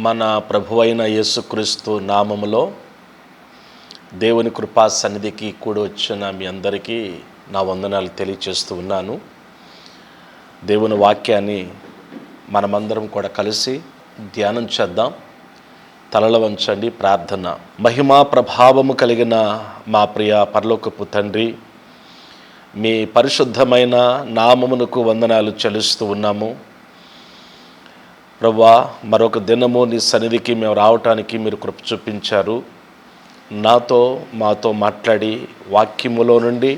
మన ప్రభువైన యేసుక్రీస్తు నామములో దేవుని కృపా సన్నిధికి కూడి వచ్చిన మీ అందరికీ నా వందనాలు తెలియచేస్తూ ఉన్నాను. దేవుని వాక్యాన్ని మనమందరం కూడా కలిసి ధ్యానం చేద్దాం. తలల వంచండి, ప్రార్థన. మహిమా ప్రభావము కలిగిన మా ప్రియ పరలోకపు తండ్రి, మీ పరిశుద్ధమైన నామమునకు వందనాలు చెల్లిస్తూ ఉన్నాము. ప్రభువా, మరొక దినము నీ సన్నిధికి మేము రావటానికి మీరు కృప చూపించారు. మాతో మాట్లాడి వాక్యములో నుండి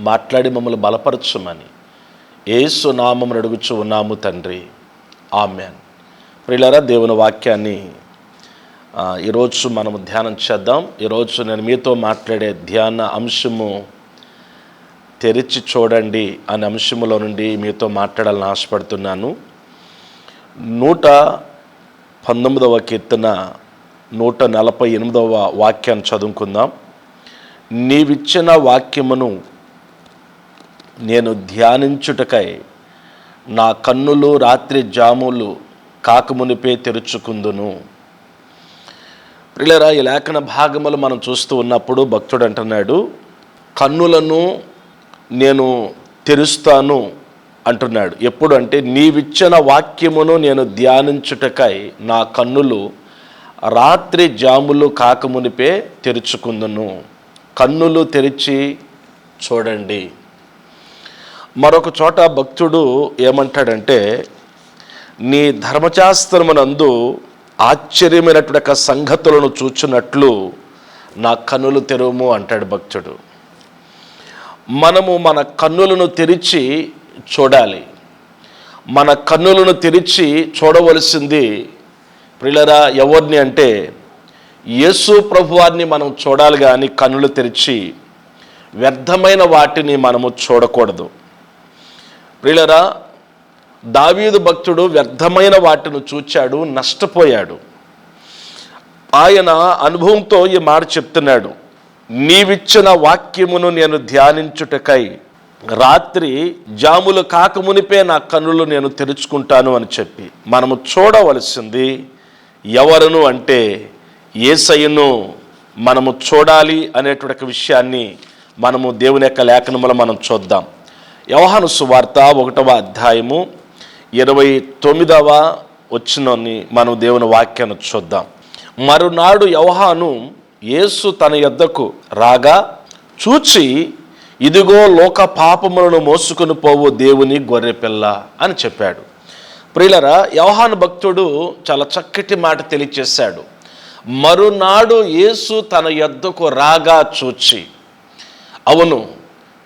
మాట్లాడి మమ్మల్ని బలపరచుమని యేసు నామమున అడుగుచూ ఉన్నాము తండ్రి, ఆమేన్. ప్రియులారా, దేవుని వాక్యాన్ని ఈరోజు మనము ధ్యానం చేద్దాం. ఈరోజు నేను మీతో మాట్లాడే ధ్యాన అంశము తెరిచి చూడండి అనే అంశములో నుండి మీతో మాట్లాడాలని ఆశపడుతున్నాను. 119వ కీర్తన 148వ వాక్యాన్ని చదువుకుందాం. నీవిచ్చిన వాక్యమును నేను ధ్యానించుటకై నా కన్నులు రాత్రి జాములు కాకమునిపే తెరుచుకుందును. ప్రియులారా, ఈ లేఖన భాగములు మనం చూస్తూ ఉన్నప్పుడు భక్తుడు అంటున్నాడు, కన్నులను నేను తెరుస్తాను అంటున్నాడు. ఎప్పుడు అంటే, నీవిచ్చిన వాక్యమును నేను ధ్యానించుటకై నా కన్నులు రాత్రి జాములు కాకమునిపే తెరుచుకుందును. కన్నులు తెరిచి చూడండి. మరొక చోట భక్తుడు ఏమంటాడంటే, నీ ధర్మశాస్త్రమునందు ఆశ్చర్యమైనటువంటి సంగతులను చూచున్నట్లు నా కన్నులు తెరువుము అంటాడు భక్తుడు. మనము మన కన్నులను తెరిచి చూడాలి. మన కన్నులను తెరిచి చూడవలసింది ప్రియులారా ఎవరిని అంటే, యేసు ప్రభువారిని మనం చూడాలి. కానీ కన్నులు తెరిచి వ్యర్థమైన వాటిని మనము చూడకూడదు. ప్రియులారా, దావీదు భక్తుడు వ్యర్థమైన వాటిని చూచాడు, నష్టపోయాడు. ఆయన అనుభవంతో ఈ మాట చెప్తున్నాడు, నీవిచ్చిన వాక్యమును నేను ధ్యానించుటకై రాత్రి జాములు కాకమునిపే నా కన్నులు నేను తెరుచుకుంటాను అని చెప్పి మనము చూడవలసింది ఎవరును అంటే యేసయ్యను మనము చూడాలి అనేటువంటి విషయాన్ని మనము దేవుని యొక్క లేఖనములో మనం చూద్దాం. యోహాను సువార్త 1వ అధ్యాయము 29వ వచనాన్ని మనం దేవుని వాక్యాన్ని చూద్దాం. మరునాడు యోహాను యేసు తన యొద్దకు రాగా చూచి, ఇదిగో లోక పాపములను మోసుకొని పోవు దేవుని గొర్రెపిల్ల అని చెప్పాడు. ప్రియులారా, యోహాను భక్తుడు చాలా చక్కటి మాట తెలియచేశాడు. మరునాడు యేసు తన యొద్దకు రాగా చూచి. అవును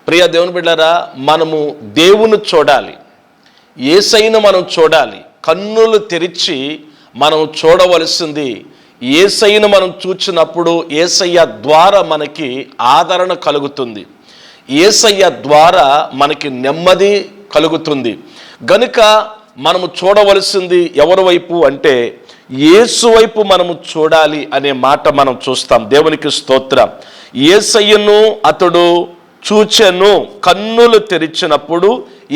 ప్రియ దేవుని బిడ్డలారా, మనము దేవుని చూడాలి, యేసయ్యను మనం చూడాలి. కన్నులు తెరిచి మనం చూడవలసింది యేసయ్యను మనం చూచినప్పుడు యేసయ్య ద్వారా మనకి ఆదరణ కలుగుతుంది, యేసయ్య ద్వారా మనకి నెమ్మది కలుగుతుంది. గనుక మనము చూడవలసింది ఎవరి వైపు అంటే యేసు వైపు మనము చూడాలి అనే మాట మనం చూస్తాం. దేవునికి స్తోత్రం. యేసయ్యను అతడు చూచెను, కన్నులు తెరిచినప్పుడు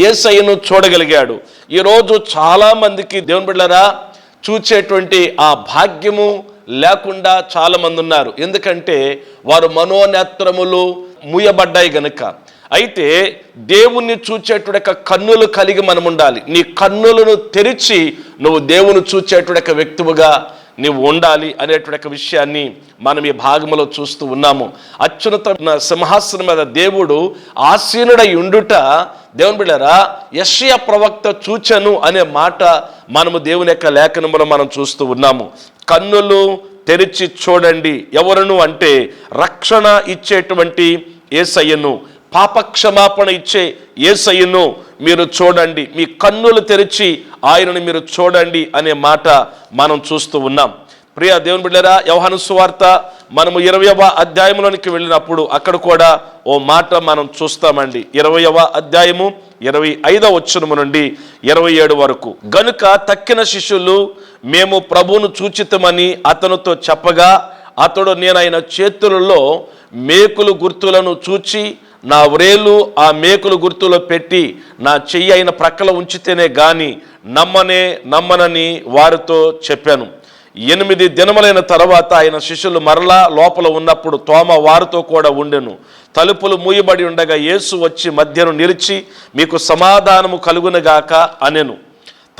యేసయ్యను చూడగలిగాడు. ఈరోజు చాలామందికి దేవుని బిడ్డలారా చూచేటువంటి ఆ భాగ్యము లేకుండా చాలామంది ఉన్నారు. ఎందుకంటే వారు మనోనేత్రములు మూయబడ్డాయి గనుక. అయితే దేవుణ్ణి చూచేటువంటి కన్నులు కలిగి మనం ఉండాలి. నీ కన్నులను తెరిచి నువ్వు దేవుని చూచేటువంటి వ్యక్తిగా నీవు ఉండాలి అనేటువంటి విషయాన్ని మనం ఈ భాగంలో చూస్తూ ఉన్నాము. అత్యున్నత సింహాసనం మీద దేవుడు ఆసీనుడై ఉండుట దేవుని బిడ్డలారా యెషయా ప్రవక్త చూచెను అనే మాట మనము దేవుని యొక్క లేఖనములో మనం చూస్తూ ఉన్నాము. కన్నులు తెరిచి చూడండి ఎవరును అంటే రక్షణ ఇచ్చేటువంటి యేసయ్యను, పాపక్షమాపణ ఇచ్చే యేసయ్యను మీరు చూడండి. మీ కన్నులు తెరిచి ఆయనను మీరు చూడండి అనే మాట మనం చూస్తూ ఉన్నాం. ప్రియ దేవుని బిడ్డలారా, యోహాను సువార్త మనము 20వ అధ్యాయంలోనికి వెళ్ళినప్పుడు అక్కడ కూడా ఓ మాట మనం చూస్తామండి. 20వ అధ్యాయము 25వ వచనము నుండి 27 వరకు. గనుక తక్కిన శిష్యులు మేము ప్రభువును చూచితమని అతనితో చెప్పగా, అతడు నేను ఆయన చేతులలో మేకులు గుర్తులను చూచి నా వ్రేలు ఆ మేకులు గుర్తులో పెట్టి నా చెయ్యి అయిన ప్రక్కల ఉంచితేనే గాని నమ్మనని వారితో చెప్పాను. 8 దినములైన తర్వాత ఆయన శిష్యులు మరలా లోపల ఉన్నప్పుడు తోమ వారితో కూడా ఉండెను. తలుపులు మూయబడి ఉండగా యేసు వచ్చి మధ్యను నిలిచి, మీకు సమాధానము కలుగునుగాక అనెను.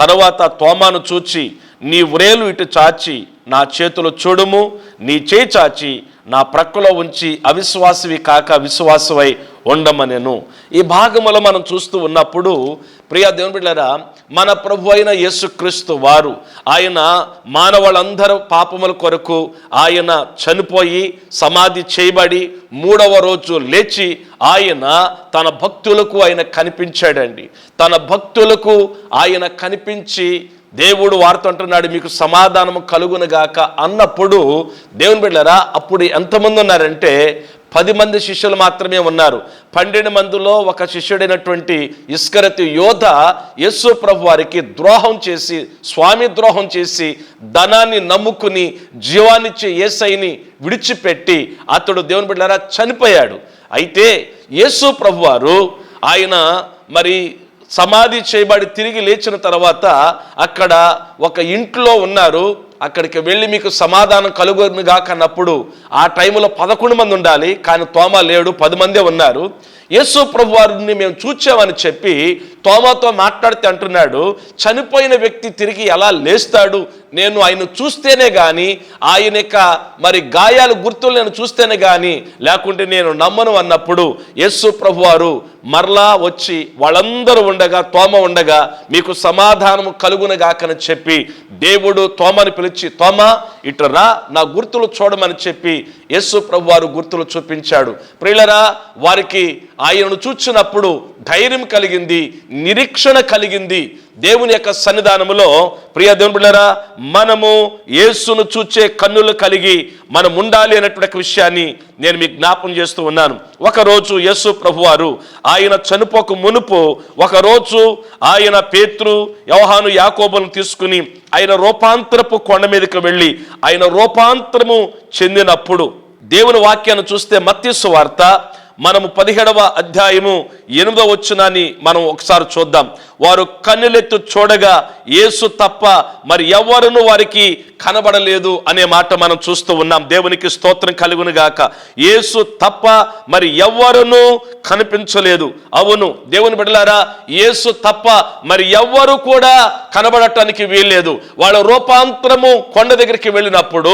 తర్వాత తోమాను చూచి, నీ వ్రేలు ఇటు చాచి నా చేతులు చూడుము, నీ చేయి చాచి నా ప్రక్కలో ఉంచి అవిశ్వాసివి కాక విశ్వాసవై ఉండమనెను. ఈ భాగములో మనం చూస్తూ ఉన్నప్పుడు ప్రియ దేవుని బిడ్డలారా, మన ప్రభు అయిన యేసుక్రీస్తు వారు ఆయన మానవులందరూ పాపముల కొరకు ఆయన చనిపోయి సమాధి చేయబడి 3వ రోజు లేచి ఆయన తన భక్తులకు ఆయన కనిపించాడండి. తన భక్తులకు ఆయన కనిపించి దేవుడు వారితో అంటున్నాడు, మీకు సమాధానము కలుగునుగాక అన్నప్పుడు దేవుని బిడ్డలారా, అప్పుడు ఎంతమంది ఉన్నారంటే 10 మంది శిష్యులు మాత్రమే ఉన్నారు. 12 మందిలో ఒక శిష్యుడైనటువంటి ఇస్కరియోతు యోధ యేసు ప్రభు వారికి ద్రోహం చేసి, స్వామి ద్రోహం చేసి, ధనాన్ని నమ్ముకుని జీవాన్నిచ్చే యేసయ్యని విడిచిపెట్టి అతడు దేవుని బిడ్డలారా చనిపోయాడు. అయితే యేసు ప్రభు వారు ఆయన మరి సమాధి చేయబడి తిరిగి లేచిన తర్వాత అక్కడ ఒక ఇంట్లో ఉన్నారు. అక్కడికి వెళ్ళి మీకు సమాధానం కలుగునుగాక అన్నప్పుడు ఆ టైంలో 11 మంది ఉండాలి, కానీ తోమా లేడు, 10 మందే ఉన్నారు. యేసు ప్రభు వారిని మేము చూచామని చెప్పి తోమాతో మాట్లాడితే అంటున్నాడు, చనిపోయిన వ్యక్తి తిరిగి ఎలా లేస్తాడు? నేను ఆయన చూస్తేనే కానీ, ఆయన యొక్క మరి గాయాలు గుర్తులు నేను చూస్తేనే కానీ లేకుంటే నేను నమ్మను అన్నప్పుడు యేసు ప్రభు వారు మరలా వచ్చి వాళ్ళందరూ ఉండగా, తోమ ఉండగా, మీకు సమాధానము కలుగునుగాకని చెప్పి దేవుడు తోమని పిలిచి, తోమా ఇటు రా, నా గుర్తులు చూడమని చెప్పి యేసు ప్రభు వారు గుర్తులు చూపించాడు. ప్రియులరా, వారికి ఆయనను చూచినప్పుడు ధైర్యం కలిగింది, నిరీక్షణ కలిగింది. దేవుని యొక్క సన్నిధానములో ప్రియ దేవుని బిడ్డలారా, మనము యేసును చూచే కన్నులు కలిగి మనం ఉండాలి అనేటువంటి విషయాన్ని నేను మీకు జ్ఞాపం చేస్తూ ఉన్నాను. ఒకరోజు యేసు ప్రభువారు ఆయన చనిపోక మునుపు ఒకరోజు ఆయన పేతురు, యోహాను, యాకోబులను తీసుకుని ఆయన రూపాంతరపు కొండ మీదకి వెళ్ళి ఆయన రూపాంతరము చెందినప్పుడు దేవుని వాక్యాన్ని చూస్తే మత్తయి సువార్త మనము 17వ అధ్యాయము 8వ వచనాన్ని మనం ఒకసారి చూద్దాం. వారు కన్నులెత్తు చూడగా యేసు తప్ప మరి ఎవరును వారికి కనబడలేదు అనే మాట మనం చూస్తూ ఉన్నాం. దేవునికి స్తోత్రం కలుగును గాక. యేసు తప్ప మరి ఎవరును కనిపించలేదు. అవును దేవుని బిడ్డలారా, యేసు తప్ప మరి ఎవ్వరు కూడా కనబడటానికి వీల్లేదు. వాళ్ళ రూపాంతరము కొండ దగ్గరికి వెళ్ళినప్పుడు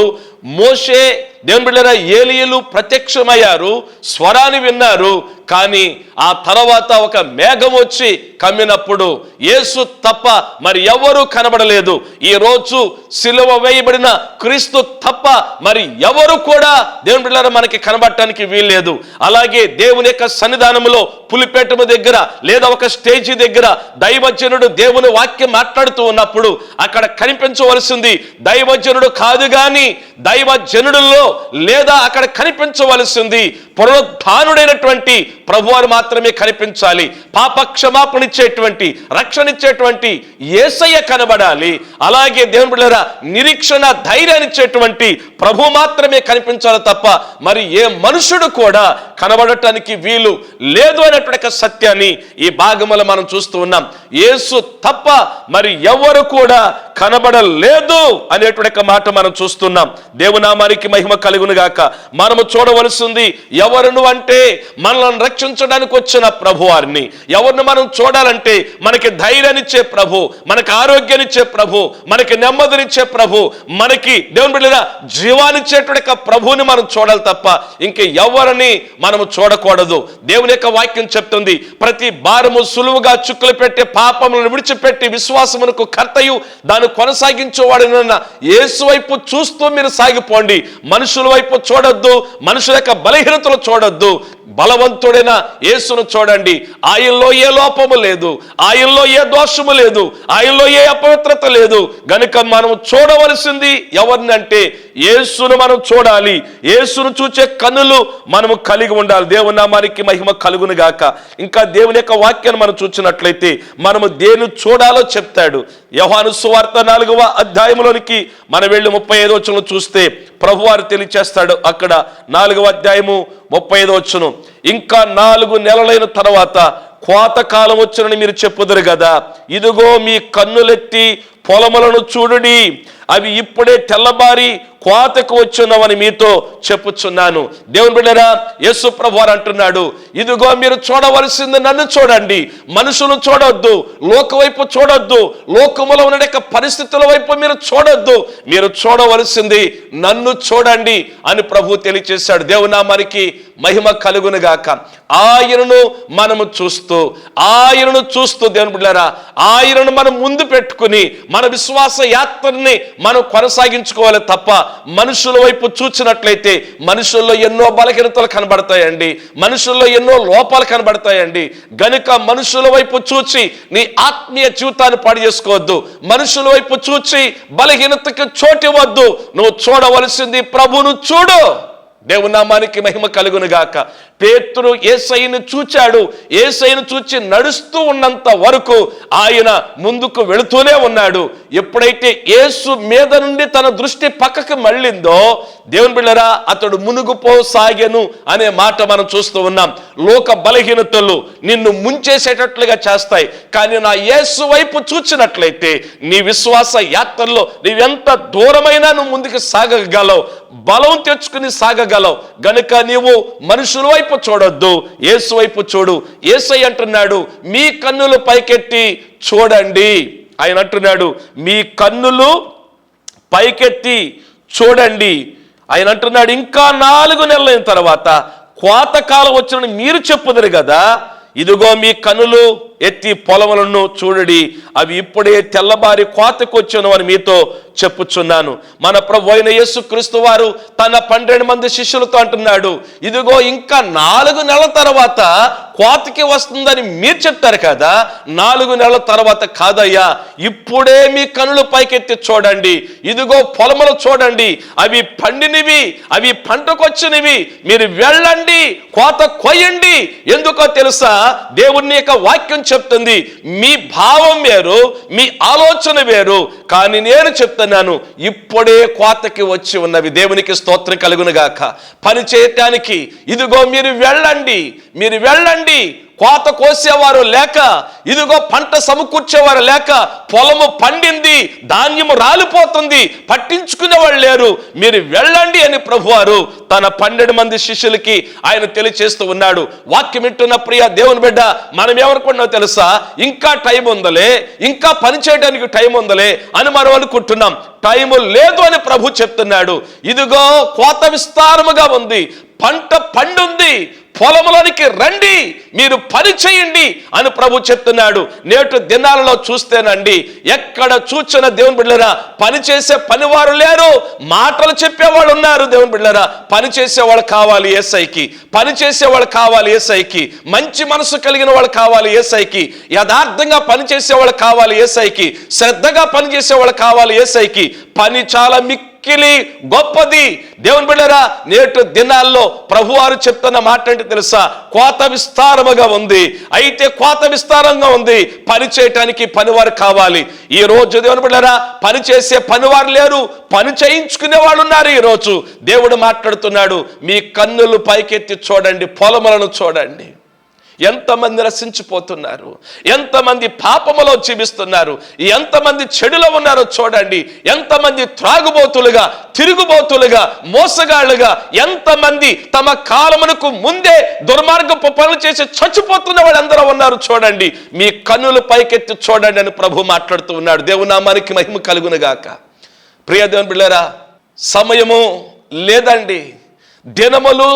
మోషే, దేవుని బిడ్డలారా, ఏలీయులు ప్రత్యక్షమయ్యారు, స్వరాన్ని విన్నారు. కానీ ఆ తర్వాత ఒక మేఘం వచ్చి కమ్మినప్పుడు యేసు తప్ప మరి ఎవరు కనబడలేదు. ఈ రోజు సిలువ వేయబడిన క్రీస్తు తప్ప మరి ఎవరు కూడా దేవుని బిడ్డలారా మనకి కనబడటానికి వీల్లేదు. అలాగే దేవుని యొక్క సన్నిధానంలో పులిపేటము దగ్గర లేదా ఒక స్టేజీ దగ్గర దైవజనుడు దేవుని వాక్యం మాట్లాడుతూ ఉన్నప్పుడు అక్కడ కనిపించవలసింది దైవజనుడు కాదు, కానీ దైవజనుడుల్లో లేదా అక్కడ కనిపించవలసింది పునరుత్థానుడైనటువంటి ప్రభువారు మాత్రమే కనిపించాలి. పాప క్షమాపణ ఇచ్చేటువంటి, రక్షణ ఇచ్చేటువంటి యేసయ్య కనబడాలి. అలాగే దేవుని బిడ్డలారా, నిరీక్షణ ధైర్యాన్ని ఇచ్చేటువంటి ప్రభు మాత్రమే కనిపించాలి తప్ప మరి ఏ మనుషుడు కూడా కనబడటానికి వీలు లేదు అనేటువంటి సత్యాన్ని ఈ భాగంలో మనం చూస్తూ ఉన్నాం. యేసు తప్ప మరి ఎవరు కూడా కనబడలేదు అనేటువంటి మాట మనం చూస్తున్నాం. దేవునామానికి మహిమ కలుగును గాక. మనము చూడవలసింది ఎవరును అంటే మనల్ని రక్షించడానికి వచ్చిన ప్రభువారిని. ఎవరిని మనం చూడాలంటే మనకి ధైర్యాన్నిచ్చే ప్రభు, మనకి ఆరోగ్యాన్నిచ్చే ప్రభు, మనకి నెమ్మదినిచ్చే ప్రభు, మనకి దేవుని బిడ్డలారా జీవాన్నిచ్చేటువంటి ప్రభువుని మనం చూడాలి తప్ప ఇంక ఎవరిని మనము చూడకూడదు. దేవుని యొక్క వాక్యం చెప్తుంది, ప్రతి భారము సులువుగా చుక్కులు పెట్టే పాపములను విడిచిపెట్టి విశ్వాసమునకు కర్తయు దాన్ని కొనసాగించేవాడిన యేసు వైపు చూస్తూ మీరు సాగిపోండి. మనుషుల వైపు చూడొద్దు, మనుషుల యొక్క బలహీనతలు చూడొద్దు. బలవంతుడైన యేసును చూడండి. ఆయనలో ఏ లోపము లేదు, ఆయనలో ఏ దోషము లేదు, ఆయనలో ఏ అపవిత్రత లేదు. గనుక మనం చూడవలసింది ఎవరిని అంటే యేసును మనం చూడాలి. యేసును చూచే కన్నులు మనము కలిగి ఉండాలి. దేవుని నామానికి మహిమ కలుగును గాక. ఇంకా దేవుని యొక్క వాక్యాన్ని మనం చూసినట్లయితే మనము దేని చూడాలో చెప్తాడు. యోహాను సువార్త 4వ అధ్యాయంలోనికి మనం వెళ్ళి 35వ వచనం చూస్తే ప్రభువారు తెలియచేస్తాడు. అక్కడ 4వ అధ్యాయము 35వ వచనం, ఇంకా 4 నెలలైన తర్వాత కోతకాలం వచ్చునని మీరు చెప్పుదురు కదా, ఇదిగో మీ కన్నులెత్తి పొలములను చూడుడి, అవి ఇప్పుడే తెల్లబారి కోతకు వచ్చున్నామని మీతో చెప్పుచున్నాను. దేవుని బిడ్డలారా, యేసు ప్రభువారు అంటున్నాడు, ఇదిగో మీరు చూడవలసింది నన్ను చూడండి, మనుషులు చూడొద్దు, లోక వైపు చూడొద్దు, లోకములో ఉన్న పరిస్థితుల వైపు మీరు చూడొద్దు, మీరు చూడవలసింది నన్ను చూడండి అని ప్రభు తెలియచేశాడు. దేవుని నామానికి మహిమ కలుగును గాక. ఆయనను మనము చూస్తూ దేవుని బిడ్డలారా, ఆయనను మనం ముందు పెట్టుకుని మన విశ్వాస యాత్రని మనం కొనసాగించుకోవాలి తప్ప మనుషుల వైపు చూచినట్లయితే మనుషుల్లో ఎన్నో బలహీనతలు కనబడతాయండి, మనుషుల్లో ఎన్నో లోపాలు కనబడతాయండి. గనుక మనుషుల వైపు చూచి నీ ఆత్మీయ జీవితాన్ని పాడు చేసుకోవద్దు, మనుషుల వైపు చూచి బలహీనతకు చోటివ్వద్దు. నువ్వు చూడవలసింది ప్రభువును చూడు. దేవుని నామానికి మహిమ కలుగును గాక. పేతురు యేసయ్యను చూచాడు, యేసయ్యను చూచి నడుస్తూ ఉన్నంత వరకు ఆయన ముందుకు వెళుతూనే ఉన్నాడు. ఎప్పుడైతే యేసు మీద నుండి తన దృష్టి పక్కకు మళ్ళిందో దేవుని బిడ్డలారా, అతడు మునుగుపోసాగెను అనే మాట మనం చూస్తూ ఉన్నాం. లోక బలహీనతలు నిన్ను ముంచేసేటట్లుగా చేస్తాయి, కానీ నా యేసు వైపు చూచినట్లయితే నీ విశ్వాస యాత్రలో నీవెంత దూరమైనా నువ్వు ముందుకు సాగగలవు, బలం తెచ్చుకుని సాగగలవు. గనుక నీవు మనుషుల వైపు చూడొద్దు, యేసు వైపు చూడు. యేసయ్య అంటున్నాడు, మీ కన్నులు పైకెత్తి చూడండి. ఆయన అంటున్నాడు, మీ కన్నులు పైకెత్తి చూడండి. ఆయన అంటున్నాడు, ఇంకా 4 నెలలైన తర్వాత కోతకాలం వచ్చినని మీరు చెప్పుదురు కదా, ఇదిగో మీ కన్నులు ఎత్తి పొలములను చూడడి, అవి ఇప్పుడే తెల్లబారి కోతకొచ్చును అని మీతో చెప్పుచున్నాను. మన ప్రభువైన అయిన యేసుక్రీస్తు వారు తన 12 మంది శిష్యులతో అంటున్నాడు, ఇదిగో ఇంకా 4 నెలల తర్వాత కోతకి వస్తుందని మీరు చెప్తారు కదా, 4 నెలల తర్వాత కాదయ్యా, ఇప్పుడే మీ కనులు పైకెత్తి చూడండి, ఇదిగో పొలములు చూడండి, అవి పండినవి, అవి పంటకొచ్చినవి, మీరు వెళ్ళండి, కోత కొయ్యండి. ఎందుకో తెలుసా? దేవుని యొక్క వాక్యం చెప్తుంది, మీ భావం వేరు, మీ ఆలోచన వేరు, కానీ నేను చెప్తున్నాను, ఇప్పుడే కోతకి వచ్చి ఉన్నవి. దేవునికి స్తోత్రం కలుగును గాక. పని చేయటానికి ఇదిగో మీరు వెళ్ళండి. కోత కోసేవారు లేక, ఇదిగో పంట సమకూర్చేవారు లేక, పొలము పండింది, ధాన్యము రాలిపోతుంది, పట్టించుకునేవాళ్ళు లేరు, మీరు వెళ్ళండి అని ప్రభువారు తన 12 మంది శిష్యులకి ఆయన తెలియచేస్తూ ఉన్నాడు. వాక్యం వింటున్న ప్రియ దేవుని బిడ్డ, మనం ఏమనుకుంటున్నావు తెలుసా? ఇంకా టైం ఉందలే, ఇంకా పని చేయడానికి టైం ఉందలే అని మనం అనుకుంటున్నాం. టైము లేదు అని ప్రభు చెప్తున్నాడు. ఇదిగో కోత విస్తారముగా ఉంది, పంట పండుంది, పొలంలోనికి రండి, మీరు పని చేయండి అని ప్రభు చెప్తున్నాడు. నేటి దినాలలో చూస్తేనండి, ఎక్కడ చూచిన దేవుని బిడ్డలారా, పని చేసే పనివారు లేరు, మాటలు చెప్పేవాళ్ళు ఉన్నారు. దేవుని బిడ్డలారా, పని చేసేవాళ్ళు కావాలి యేసయ్యకి, పని చేసేవాళ్ళు కావాలి యేసయ్యకి, మంచి మనసు కలిగిన వాళ్ళు కావాలి యేసయ్యకి, యథార్థంగా పని చేసేవాళ్ళు కావాలి యేసయ్యకి, శ్రద్ధగా పని చేసేవాళ్ళు కావాలి యేసయ్యకి. పని చాలా మిక్కిలి గొప్పది. దేవుని బిడ్డలారా, నేటి దినాల్లో ప్రభువారు చెప్తున్న మాట ఏంటి తెలుసా? కోత విస్తారముగా ఉంది. అయితే కోత విస్తారంగా ఉంది, పని చేయటానికి పనివారు కావాలి. ఈ రోజు దేవుని బిడ్డలారా, పని చేసే పనివారు లేరు, పని చేయించుకునే వాళ్ళు ఉన్నారు. ఈ రోజు దేవుడు మాట్లాడుతున్నాడు, మీ కన్నులు పైకెత్తి చూడండి, పొలములను చూడండి. ఎంతమంది నశించిపోతున్నారు, ఎంతమంది పాపములో జీవిస్తున్నారు, ఎంతమంది చెడులో ఉన్నారో చూడండి. ఎంతమంది త్రాగుబోతులుగా, తిరుగుబోతులుగా, మోసగాళ్ళుగా, ఎంతమంది తమ కాలమునకు ముందే దుర్మార్గపు పనులు చేసి చచ్చిపోతున్న వాళ్ళందరూ ఉన్నారు చూడండి. మీ కన్నులు పైకెత్తి చూడండి అని ప్రభు మాట్లాడుతూ ఉన్నాడు. దేవుని నామానికి మహిమ కలుగును గాక. ప్రియ దేవుని బిడ్డలారా, సమయము లేదండి, దినములు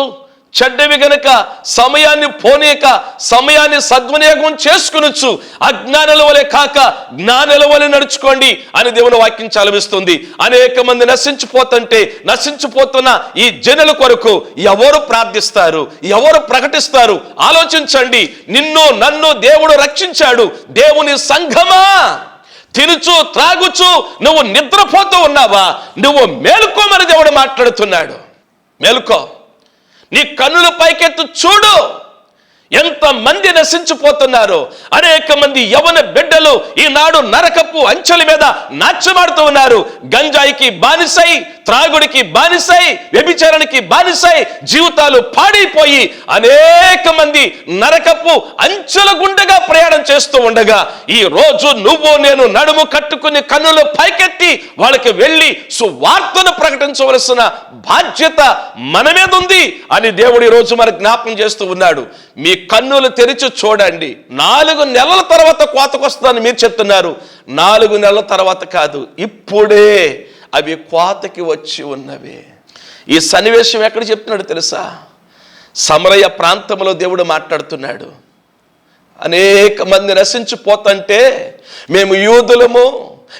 చెడ్డవి గనక సమయాన్ని పోనీక, సమయాన్ని సద్వినియోగం చేసుకునొచ్చు. అజ్ఞానుల వలె కాక జ్ఞానుల వలె నడుచుకోండి అని దేవుని వాక్యం చలవిస్తుంది. అనేక మంది నశించిపోతున్న ఈ జనుల కొరకు ఎవరు ప్రార్థిస్తారు, ఎవరు ప్రకటిస్తారు? ఆలోచించండి. నిన్ను నన్ను దేవుడు రక్షించాడు. దేవుని సంఘమా, తినుచు త్రాగుచు నువ్వు నిద్రపోతూ ఉన్నావా? నువ్వు మేలుకోమని దేవుడు మాట్లాడుతున్నాడు. మేలుకో, నీ కన్నుల పైకెత్తు చూడు. ఎంతమంది నశించిపోతున్నారు. అనేక మంది యవన బిడ్డలు ఈనాడు నరకపు అంచెల మీద నాట్యమాడుతూ ఉన్నారు. గంజాయికి బానిసై, త్రాగుడికి బానిసై, వ్యభిచారానికి బానిసై జీవితాలు పాడైపోయి అనేక మంది నరకపు అంచుల గుండగా ప్రయాణం చేస్తూ ఉండగా, ఈ రోజు నువ్వు నేను నడుము కట్టుకుని కన్నులు పైకెత్తి వాళ్ళకి వెళ్ళి సువార్తను ప్రకటించవలసిన బాధ్యత మన మీద ఉంది అని దేవుడు ఈ రోజు మనకు జ్ఞాపకం చేస్తూ ఉన్నాడు. మీ కన్నులు తెరిచి చూడండి. 4 నెలల తర్వాత కోతకొస్తుందని మీరు చెప్తున్నారు. 4 నెలల తర్వాత కాదు, ఇప్పుడే అవి కోతకి వచ్చి ఉన్నవి. ఈ సన్నివేశం ఎక్కడ చెప్తున్నాడు తెలుసా? సమరయ ప్రాంతంలో దేవుడు మాట్లాడుతున్నాడు. అనేక మంది నశించిపోతుంటే మేము యూదులము,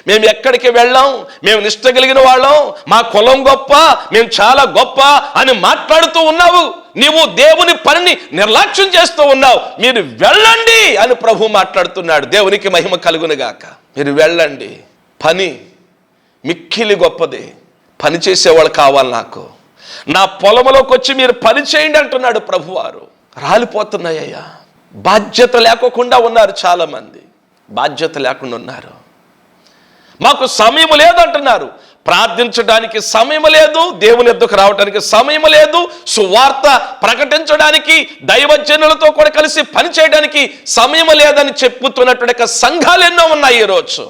మేము ఎక్కడికి వెళ్ళాం, మేము నిష్ట కలిగిన వాళ్ళం, మా కులం గొప్ప, మేము చాలా గొప్ప అని మాట్లాడుతూ ఉన్నావు. నీవు దేవుని పనిని నిర్లక్ష్యం చేస్తూ ఉన్నావు. మీరు వెళ్ళండి అని ప్రభు మాట్లాడుతున్నాడు. దేవునికి మహిమ కలుగునుగాక. మీరు వెళ్ళండి, పని మిక్కిలి గొప్పది. పని చేసేవాళ్ళు కావాలి నాకు. నా పొలంలోకి వచ్చి మీరు పని చేయండి అంటున్నాడు ప్రభువారు. రాలిపోతున్నాయ్యా, బాధ్యత లేకుండా ఉన్నారు. చాలామంది బాధ్యత లేకుండా ఉన్నారు. మాకు సమయం లేదు అంటున్నారు. ప్రార్థించడానికి సమయం లేదు, దేవుని యొద్దకు రావడానికి సమయం లేదు, సువార్త ప్రకటించడానికి దైవజనులతో కూడా కలిసి పనిచేయడానికి సమయం లేదని చెప్పుతున్నటువంటి సంఘాలు ఎన్నో ఉన్నాయి. ఈరోజు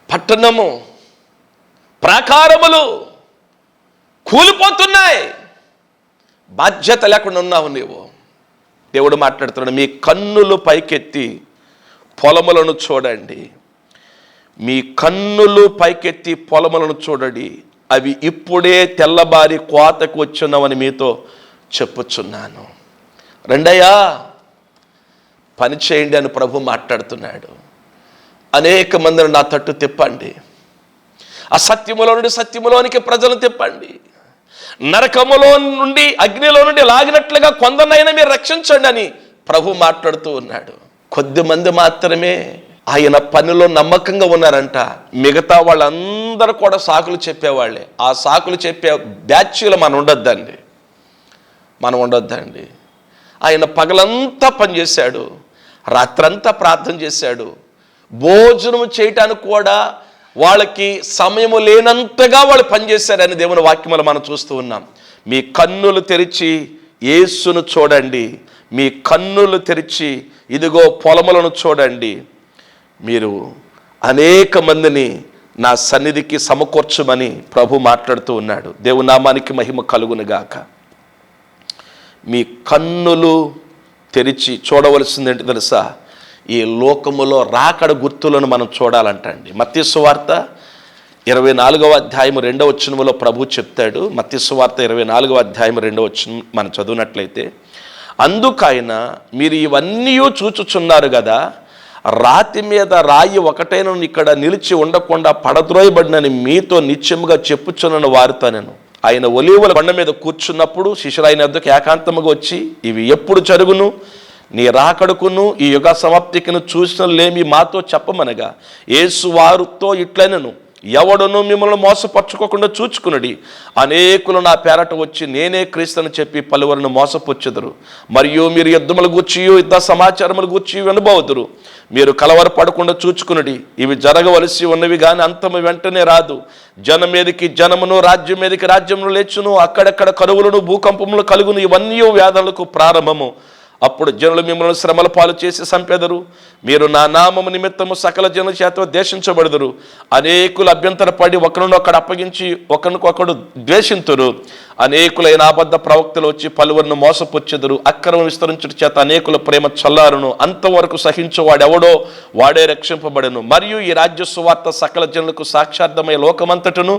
పట్టణము ప్రాకారములు కూలిపోతున్నాయి. బాధ్యత లేకుండా ఉన్నావు నీవు. దేవుడు మాట్లాడుతున్నాడు, మీ కన్నులు పైకెత్తి పొలములను చూడండి. మీ కన్నులు పైకెత్తి పొలములను చూడండి, అవి ఇప్పుడే తెల్లబారి కోతకు వచ్చున్నామని మీతో చెప్పుచున్నాను. రెండయ్యా, పని చేయండి అని ప్రభు మాట్లాడుతున్నాడు. అనేక మందిని నా తట్టు తిప్పండి. అసత్యములో నుండి సత్యములోనికి ప్రజలను తిప్పండి. నరకములో నుండి, అగ్నిలో నుండి లాగినట్లుగా కొందరినైనా మీరు రక్షించండి అని ప్రభు మాట్లాడుతూ ఉన్నాడు. కొద్దిమంది మాత్రమే ఆయన పనిలో నమ్మకంగా ఉన్నారంట. మిగతా వాళ్ళందరూ కూడా సాకులు చెప్పేవాళ్ళే. ఆ సాకులు చెప్పే బ్యాచ్లో మనం ఉండొద్దండి. ఆయన పగలంతా పనిచేశాడు, రాత్రంతా ప్రార్థన చేశాడు. భోజనం చేయటానికి కూడా వాళ్ళకి సమయము లేనంతగా వాళ్ళు పనిచేశారని దేవుని వాక్యములు మనం చూస్తూ ఉన్నాం. మీ కన్నులు తెరిచి యేసును చూడండి. మీ కన్నులు తెరిచి ఇదిగో పొలములను చూడండి. మీరు అనేక మందిని నా సన్నిధికి సమకూర్చమని ప్రభు మాట్లాడుతూ ఉన్నాడు. దేవుని నామానికి మహిమ కలుగునుగాక. మీ కన్నులు తెరిచి చూడవలసింది ఏంటి తెలుసా? ఈ లోకములో రాకడ గుర్తులను మనం చూడాలంటండి. మత్తయి సువార్త 24వ అధ్యాయం 2వ వచనములో ప్రభు చెప్తాడు. మత్తయి సువార్త 24వ అధ్యాయం 2వ వచనం మనం చదువునట్లయితే, అందుకైనా మీరు ఇవన్నీ చూచుచున్నారు కదా, రాతి మీద రాయి ఒకటైన ఇక్కడ నిలిచి ఉండకుండా పడద్రోయబడినని మీతో నిత్యముగా చెప్పుచున్న వారితో నేను. ఆయన ఒలీవల బండ మీద కూర్చున్నప్పుడు శిష్యులు ఆయన వద్దకు ఏకాంతముగా వచ్చి, ఇవి ఎప్పుడు జరుగును, నీ రాకడకును ఈ యుగ సమాప్తికిను చూసినలేమి మాతో చెప్పమనగా, యేసు వారితో ఇట్లనెను, ఎవడును మిమ్మల్ని మోసపరచుకోకుండా చూచుకునడి. అనేకులు నా పేరట వచ్చి నేనే క్రీస్తుని చెప్పి పలువురిని మోసపుచ్చెదరు. మరియు మీరు యుద్ధముల గూర్చియు యుద్ధ సమాచారముల గూర్చి వినబోదురు. మీరు కలవరపడకుండా చూచుకునడి. ఇవి జరగవలసి ఉన్నవి కానీ అంతము వెంటనే రాదు. జనం మీదకి జనమును, రాజ్యం మీదకి రాజ్యమును లేచును. అక్కడక్కడ కరువులను, భూకంపములు కలుగును. ఇవన్నీ వ్యాధులకు ప్రారంభము. అప్పుడు జనులు మిమ్మల్ని శ్రమల పాలు చేసి చంపెదరు. మీరు నా నామము నిమిత్తము సకల జనుల చేత ద్వేషించబడదురు. అనేకులు అభ్యంతరపడి ఒకరినొకడు అప్పగించి ఒకరినొకడు ద్వేషింతురు. అనేకులైన అబద్ధ ప్రవక్తలు వచ్చి పలువురిని మోసపుచ్చెదరు. అక్రమం విస్తరించుట చేత అనేకుల ప్రేమ చల్లారును. అంతవరకు సహించువాడు ఎవడో వాడే రక్షింపబడను. మరియు ఈ రాజ్య సువార్త సకల జనులకు సాక్షార్థమై లోకమంతటను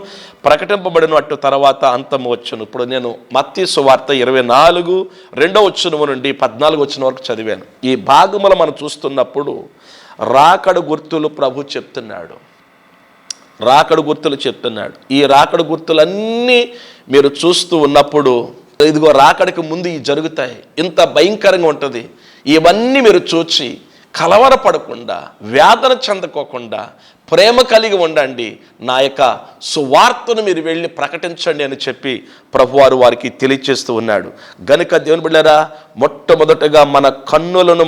ప్రకటింపబడను. అటు తర్వాత అంతము వచ్చును. ఇప్పుడు నేను మత్తయి సువార్త 24వ వచనము నుండి 14వ వచనం వరకు చదివాను. ఈ భాగములో మనం చూస్తున్నప్పుడు రాకడ గుర్తులు ప్రభు చెప్తున్నాడు. ఈ రాకడ గుర్తులన్నీ మీరు చూస్తూ ఉన్నప్పుడు ఇదిగో రాకడికి ముందు ఇవి జరుగుతాయి, ఇంత భయంకరంగా ఉంటుంది. ఇవన్నీ మీరు చూచి కలవరపడకుండా, వేదన చెందకోకుండా ప్రేమ కలిగి ఉండండి. నా యొక్క సువార్తను మీరు వెళ్ళి ప్రకటించండి అని చెప్పి ప్రభువారు వారికి తెలియచేస్తూ ఉన్నాడు. గనుక దేవుని బిడ్డలారా, మొట్టమొదటగా మన కన్నులను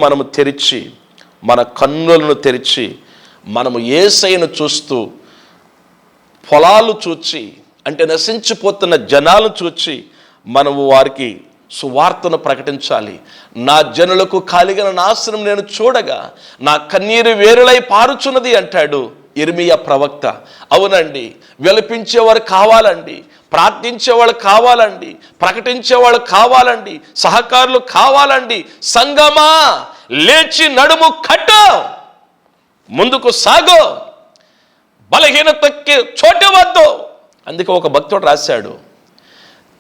తెరిచి మనము యేసయ్యను చూస్తూ, పొలాలు చూచి అంటే నశించిపోతున్న జనాలను చూచి మనము వారికి సువార్తను ప్రకటించాలి. నా జనులకు కలిగిన నాశనం నేను చూడగా నా కన్నీరు వేరులై పారుచున్నది అంటాడు యిర్మీయా ప్రవక్త. అవునండి, విలపించేవారు కావాలండి, ప్రార్థించేవాళ్ళు కావాలండి, ప్రకటించేవాళ్ళు కావాలండి, సహకారులు కావాలండి. సంగమా, లేచి నడుము కట్టు, ముందుకు సాగో, బలహీనతకి చోటు వద్దు. అందుకే ఒక భక్తుడు రాశాడు,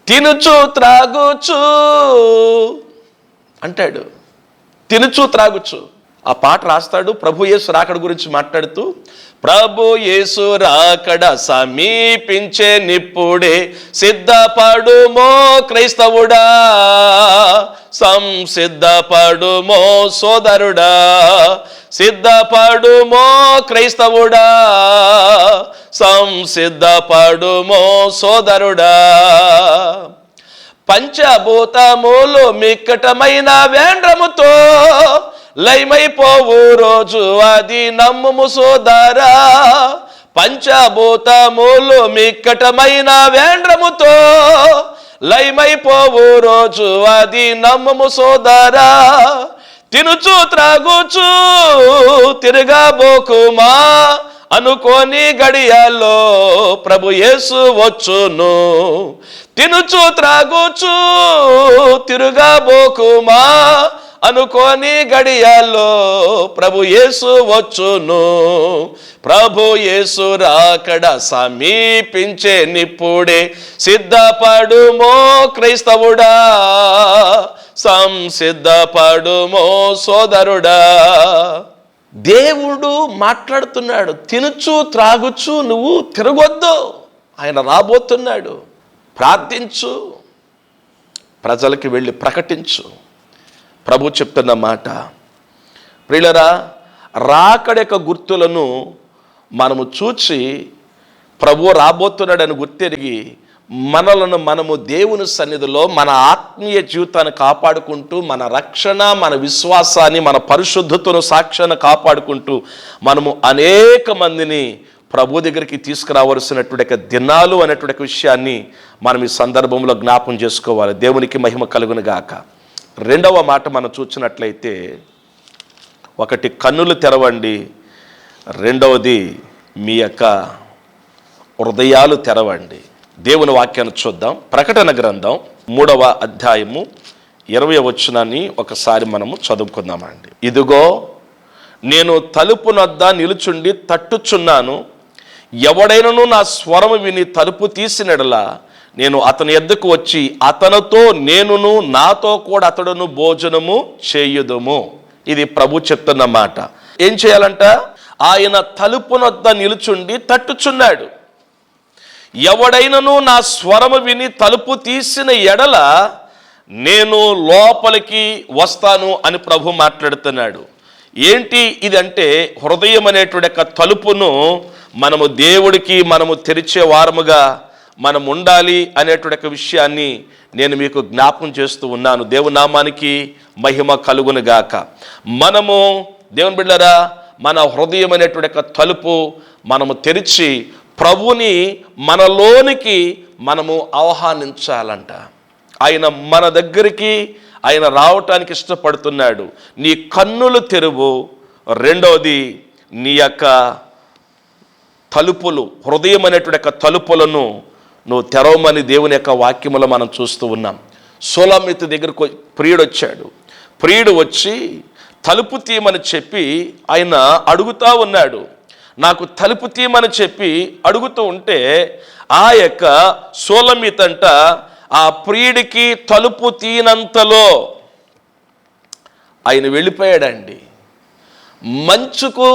తినుచు త్రాగుచు అంటాడు. తినుచు త్రాగుచు ఆ పాట రాస్తాడు. ప్రభు యేసు రాకడ గురించి మాట్లాడుతూ, ప్రభు యేసు రాకడ సమీపించే నిప్పుడే, సిద్ధపడుమో క్రైస్తవుడా, సంసిద్ధపడుమో సోదరుడా, సిద్ధపడుమో క్రైస్తవుడా, సంసిద్ధపడుమో సోదరుడా. పంచభూతములు మిక్కటమైన వేండ్రముతో లయమైపోవు రోజు అది నమ్ముము సోదరా. పంచభూతములు మిక్కటమైన వేండ్రముతో లయమైపోవు రోజు అది నమ్ముము సోదరా. తినుచు త్రాగుచు తిరగబోకుమా, అనుకోని గడియాల్లో ప్రభు యేసు వచ్చును. తినుచు త్రాగుచు తిరగబోకుమా, అనుకోని గడియాల్లో ప్రభు యేసు వచ్చును. ప్రభు యేసు రాకడ సమీపించే నిప్పుడే, సిద్ధపడుమో క్రైస్తవుడా, సంసిద్ధపడుమో సోదరుడా. దేవుడు మాట్లాడుతున్నాడు, తినుచు త్రాగుచు నువ్వు తిరగొద్దు, ఆయన రాబోతున్నాడు. ప్రార్థించు, ప్రజలకి వెళ్ళి ప్రకటించు. ప్రభు చెప్తున్న మాట, ప్రియులరా, రాకడ యొక్క గుర్తులను మనము చూచి ప్రభు రాబోతున్నాడని గుర్తెరిగి మనలను మనము దేవుని సన్నిధిలో మన ఆత్మీయ జీవితాన్ని కాపాడుకుంటూ, మన రక్షణ, మన విశ్వాసాన్ని, మన పరిశుద్ధతను, సాక్ష్యాన్ని కాపాడుకుంటూ మనము అనేక మందిని ప్రభు దగ్గరికి తీసుకురావలసినటువంటి దినాలు అనేటువంటి విషయాన్ని మనం ఈ సందర్భంలో జ్ఞాపం చేసుకోవాలి. దేవునికి మహిమ కలుగును గాక. రెండవ మాట మనం చూసినట్లయితే, ఒకటి కన్నులు తెరవండి, రెండవది మీ యొక్క హృదయాలు తెరవండి. దేవుని వాక్యాన్ని చూద్దాం. ప్రకటన గ్రంథం 3వ అధ్యాయము 20వ వచనాన్ని ఒకసారి మనము చదువుకుందామండి. ఇదిగో నేను తలుపు నొద్ద నిలుచుండి తట్టుచున్నాను, ఎవడైనను నా స్వరము విని తలుపు తీసినడలా నేను అతని యొద్దకు వచ్చి అతనితో నేనును నాతో కూడా అతడును భోజనము చేయుదుము. ఇది ప్రభు చెప్తున్న మాట. ఏం చేయాలంట? ఆయన తలుపు నొద్ద నిలుచుండి తట్టుచున్నాడు. ఎవడైనను నా స్వరము విని తలుపు తీసిన ఎడల నేను లోపలికి వస్తాను అని ప్రభు మాట్లాడుతున్నాడు. ఏంటి ఇదంటే, హృదయం అనేటువంటి యొక్క తలుపును మనము దేవుడికి మనము తెరిచే వారముగా మనం ఉండాలి అనేటువంటి విషయాన్ని నేను మీకు జ్ఞాపకం చేస్తూ ఉన్నాను. దేవుని నామానికి మహిమ కలుగును గాక. మనము దేవుని బిడ్డలారా, మన హృదయం అనేటువంటి తలుపు మనము తెరిచి ప్రభుని మనలోనికి మనము ఆహ్వానించాలంట. ఆయన మన దగ్గరికి ఆయన రావటానికి ఇష్టపడుతున్నాడు. నీ కన్నులు తెరువు. రెండవది, నీ యొక్క తలుపులు, హృదయం అనేటువంటి తలుపులను నువ్వు తెరవమని దేవుని యొక్క వాక్యములో మనం చూస్తూ ఉన్నాం. సోలమితు దగ్గరకు ప్రియుడు వచ్చాడు. ప్రియుడు వచ్చి తలుపు తీయమని చెప్పి ఆయన అడుగుతూ ఉన్నాడు. నాకు తలుపు తీయమని చెప్పి అడుగుతూ ఉంటే ఆ యొక్క సోలమితంట ఆ ప్రియుడికి తలుపు తీయనంతలో ఆయన వెళ్ళిపోయాడండి. మంచుకు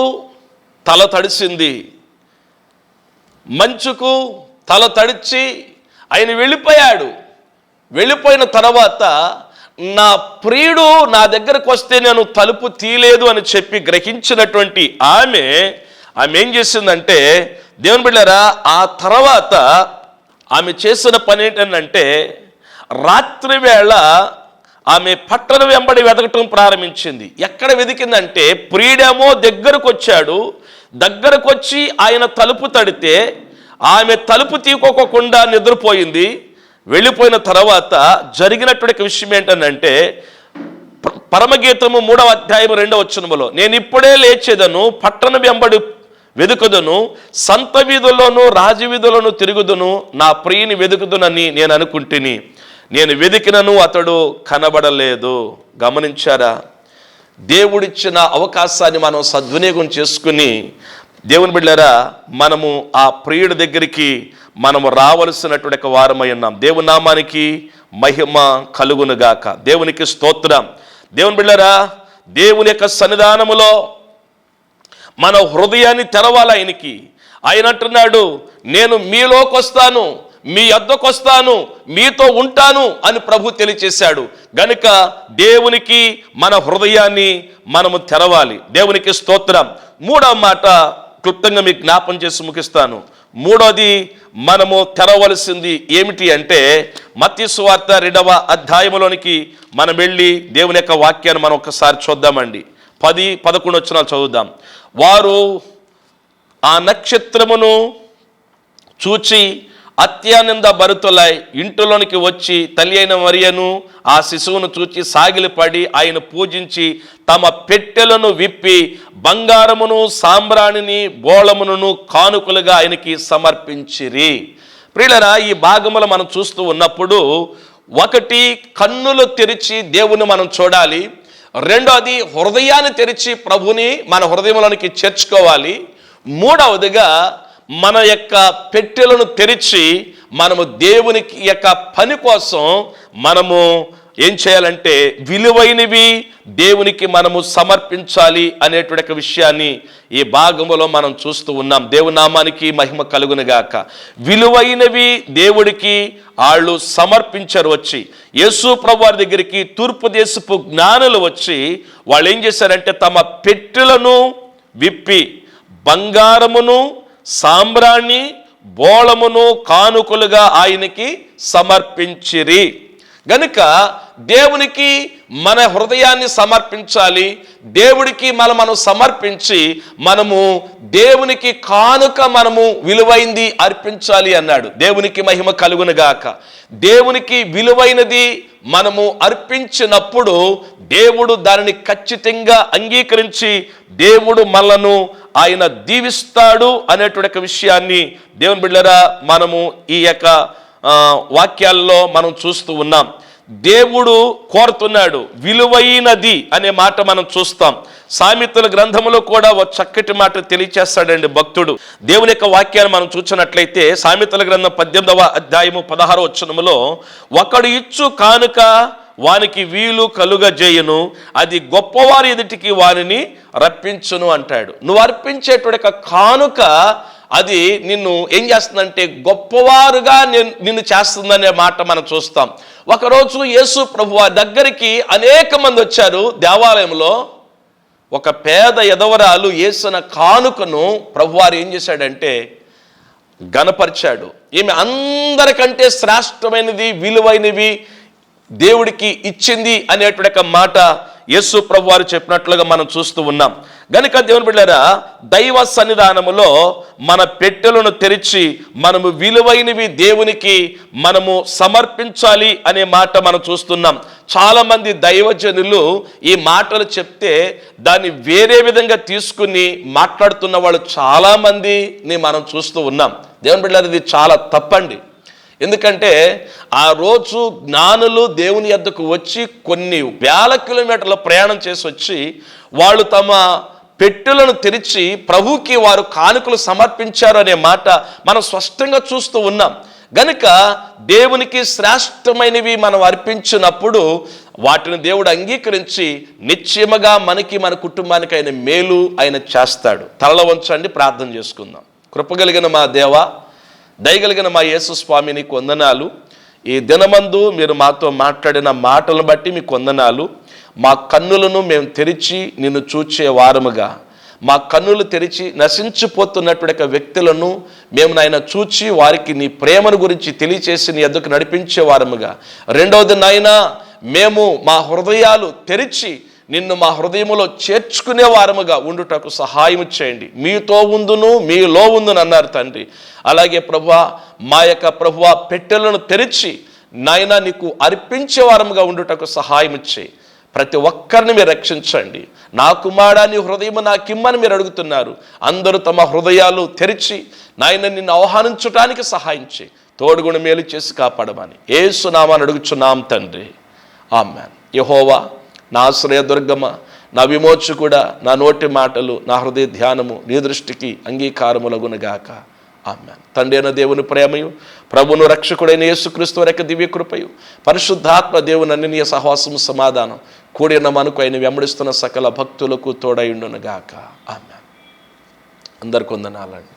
తల తడిసింది. మంచుకు తల తడిచి ఆయన వెళ్ళిపోయాడు. వెళ్ళిపోయిన తర్వాత నా ప్రియుడు నా దగ్గరకు వస్తే నేను తలుపు తీయలేదు అని చెప్పి గ్రహించినటువంటి ఆమె ఏం చేసిందంటే, దేవుని బిడ్డలారా, ఆ తర్వాత ఆమె చేసిన పని ఏంటంటే, రాత్రి వేళ ఆమె పట్టణ వెంబడి వెతకటం ప్రారంభించింది. ఎక్కడ వెతికిందంటే, ప్రియుడేమో దగ్గరకు వచ్చాడు. దగ్గరకు వచ్చి ఆయన తలుపు తడితే ఆమె తలుపు తీసుకోకుండా నిద్రపోయింది. వెళ్ళిపోయిన తర్వాత జరిగినటువంటి విషయం ఏంటంటే, పరమగీతము 3వ అధ్యాయం 2వ వచనములో, నేను ఇప్పుడే లేచేదను, పట్టణ వెంబడి వెదుకుదును, సంత వీధుల్లోను రాజవీధులను తిరుగుదును, నా ప్రియుని వెదుకుదునని నేను అనుకుంటుని, నేను వెదికినను అతడు కనబడలేదు. గమనించారా? దేవుడిచ్చిన అవకాశాన్ని మనం సద్వినియోగం చేసుకుని, దేవుని బిడ్డలారా, మనము ఆ ప్రియుడి దగ్గరికి మనము రావలసినటువంటి వారమై ఉన్నాం. దేవుని నామానికి మహిమ కలుగునుగాక. దేవునికి స్తోత్రం. దేవుని బిడ్డలారా, దేవుని యొక్క సన్నిధానములో మన హృదయాన్ని తెరవాలి ఆయనకి. ఆయన అంటున్నాడు, నేను మీలోకి వస్తాను, మీ యొద్దకు వస్తాను, మీతో ఉంటాను అని ప్రభు తెలియచేశాడు. గనుక దేవునికి మన హృదయాన్ని మనము తెరవాలి. దేవునికి స్తోత్రం. 3వ మాట క్లుప్తంగా మీకు జ్ఞాపం చేసి ముగిస్తాను. 3వది మనము తెరవలసింది ఏమిటి అంటే, మత్తయి సువార్త 2వ అధ్యాయంలోనికి మనం వెళ్ళి దేవుని యొక్క వాక్యాన్ని మనం ఒకసారి చూద్దామండి. 10-11 వచనాలు చదువుదాం. వారు ఆ నక్షత్రమును చూచి అత్యానంద భరితులై ఇంటిలోనికి వచ్చి తల్లి అయిన మరియను ఆ శిశువును చూచి సాగిలపడి ఆయన పూజించి తమ పెట్టెలను విప్పి బంగారమును సాంబ్రాణిని బోళమును కానుకలుగా ఆయనకి సమర్పించిరి. ప్రియులారా, ఈ భాగములో మనం చూస్తూ ఉన్నప్పుడు, ఒకటి, కన్నులు తెరిచి దేవుని మనం చూడాలి. రెండోది, హృదయాన్ని తెరిచి ప్రభుని మన హృదయంలోనికి చేర్చుకోవాలి. మూడవదిగా, మన యొక్క పెట్టెలను తెరిచి మనము దేవునికి యొక్క పని కోసం మనము ఏం చేయాలంటే విలువైనవి దేవునికి మనము సమర్పించాలి అనేటువంటి విషయాన్ని ఈ భాగంలో మనం చూస్తూ ఉన్నాం. దేవుని నామానికి మహిమ కలుగునుగాక. విలువైనవి దేవుడికి వాళ్ళు సమర్పించారు. వచ్చి యేసు ప్రభు వారి దగ్గరికి తూర్పు దేశపు జ్ఞానులు వచ్చి వాళ్ళు ఏం చేశారంటే తమ పెట్టెలను విప్పి బంగారమును సాంబ్రాణి బోళమును కానుకలుగా ఆయనకి సమర్పించిరి. గనుక దేవునికి మన హృదయాన్ని సమర్పించాలి. దేవుడికి మనం సమర్పించి మనము దేవునికి కానుక మనము విలువైంది అర్పించాలి అన్నాడు. దేవునికి మహిమ కలుగునుగాక. దేవునికి విలువైనది మనము అర్పించినప్పుడు దేవుడు దానిని ఖచ్చితంగా అంగీకరించి దేవుడు మనలను ఆయన దీవిస్తాడు అనేటువంటి విషయాన్ని దేవుని బిడ్డలారా మనము ఈ యొక్క వాక్యాల్లో మనం చూస్తూ ఉన్నాం. దేవుడు కోరుతున్నాడు విలువైనది అనే మాట మనం చూస్తాం. సామెతల గ్రంథములో కూడా ఒక చక్కటి మాట తెలియచేస్తాడండి భక్తుడు. దేవుని యొక్క వాక్యాన్ని మనం చూసినట్లయితే సామెతల గ్రంథం 18వ అధ్యాయము 16వ వచనములో, ఒకడు ఇచ్చు కానుక వానికి వీలు కలుగజేయును, అది గొప్పవారి ఎదుటికి వారిని రప్పించును అంటాడు. నువ్వు అర్పించేటువంటి కానుక అది నిన్ను ఏం చేస్తుందంటే గొప్పవారుగా నిన్ను చేస్తుందనే మాట మనం చూస్తాం. ఒకరోజు యేసు ప్రభు దగ్గరికి అనేక మంది వచ్చారు. దేవాలయంలో ఒక పేద ఎదవరాలు యేసిన కానుకను ప్రభువారు ఏం చేశాడంటే ఘనపరిచాడు. ఈమె అందరికంటే శ్రేష్టమైనది విలువైనవి దేవుడికి ఇచ్చింది అనేటువంటి మాట యేసు ప్రభు వారు చెప్పినట్లుగా మనం చూస్తూ ఉన్నాం. గనుక దేవుని బిడ్డలారా, దైవ సన్నిధానములో మన పెట్టెలను తెరిచి మనము విలువైనవి దేవునికి మనము సమర్పించాలి అనే మాట మనం చూస్తున్నాం. చాలామంది దైవజనులు ఈ మాటలు చెప్తే దాన్ని వేరే విధంగా తీసుకుని మాట్లాడుతున్న వాళ్ళు చాలామందిని మనం చూస్తూ ఉన్నాం. దేవుని బిడ్డలారా, ఇది చాలా తప్పండి. ఎందుకంటే ఆ రోజు జ్ఞానులు దేవుని యొద్దకు వచ్చి కొన్ని వేల కిలోమీటర్ల ప్రయాణం చేసి వచ్చి వాళ్ళు తమ పెట్టెలను తెరిచి ప్రభుకి వారు కానుకలు సమర్పించారు అనే మాట మనం స్పష్టంగా చూస్తూ ఉన్నాం. గనుక దేవునికి శ్రేష్టమైనవి మనం అర్పించినప్పుడు వాటిని దేవుడు అంగీకరించి నిశ్చయముగా మనకి మన కుటుంబానికి ఆయన మేలు ఆయన చేస్తాడు. తల వంచండి, ప్రార్థన చేసుకుందాం. కృపగలిగిన మా దేవా, దయగలిగిన మా యేసు స్వామి, నీకు వందనాలు. ఈ దినమందు మీరు మాతో మాట్లాడిన మాటలను బట్టి మీకు వందనాలు. మా కన్నులను మేము తెరిచి నిన్ను చూచే వారముగా, మా కన్నులు తెరిచి నశించిపోతున్నటువంటి వ్యక్తులను మేము నాయన చూచి వారికి నీ ప్రేమను గురించి తెలియచేసి నీ ఎద్దుకు నడిపించే వారముగా, రెండవది నాయన మేము మా హృదయాలు తెరిచి నిన్ను మా హృదయములో చేర్చుకునే వారముగా ఉండుటకు సహాయం చేయండి. మీతో ఉందును మీలో ఉందును అన్నారు తండ్రి. అలాగే ప్రభువా, మా యొక్క ప్రభువా పెట్టెలను తెరిచి నాయన నీకు అర్పించే వారముగా ఉండుటకు సహాయం చేయి. ప్రతి ఒక్కరిని మీరు రక్షించండి. నా కుమారుడా నీ హృదయము నాకిమ్మని మీరు అడుగుతున్నారు. అందరూ తమ హృదయాలు తెరిచి నాయన నిన్ను ఆహ్వానించడానికి సహాయం చేయి. తోడుగుణ మేలు చేసి కాపాడమని యేసు నామమున అడుగుచున్నాం తండ్రి. ఆమేన్. యెహోవా నా ఆశ్రయదుర్గమ, నా విమోచకుడా, నా నోటి మాటలు నా హృదయ ధ్యానము నీ దృష్టికి అంగీకారములగునుగాక. ఆమేన్. తండ్రి అయిన దేవుని ప్రేమయు, ప్రభువును రక్షకుడైన యేసుక్రీస్తు వారి యొక్క దివ్య కృపయు, పరిశుద్ధాత్మ దేవుని అన్యోన్య సహవాసము సమాధానం కూడిన మనకు ఆయన వెంబడిస్తున్న సకల భక్తులకు తోడైండునుగాక. ఆమేన్. అందరికీ వందనాలండి.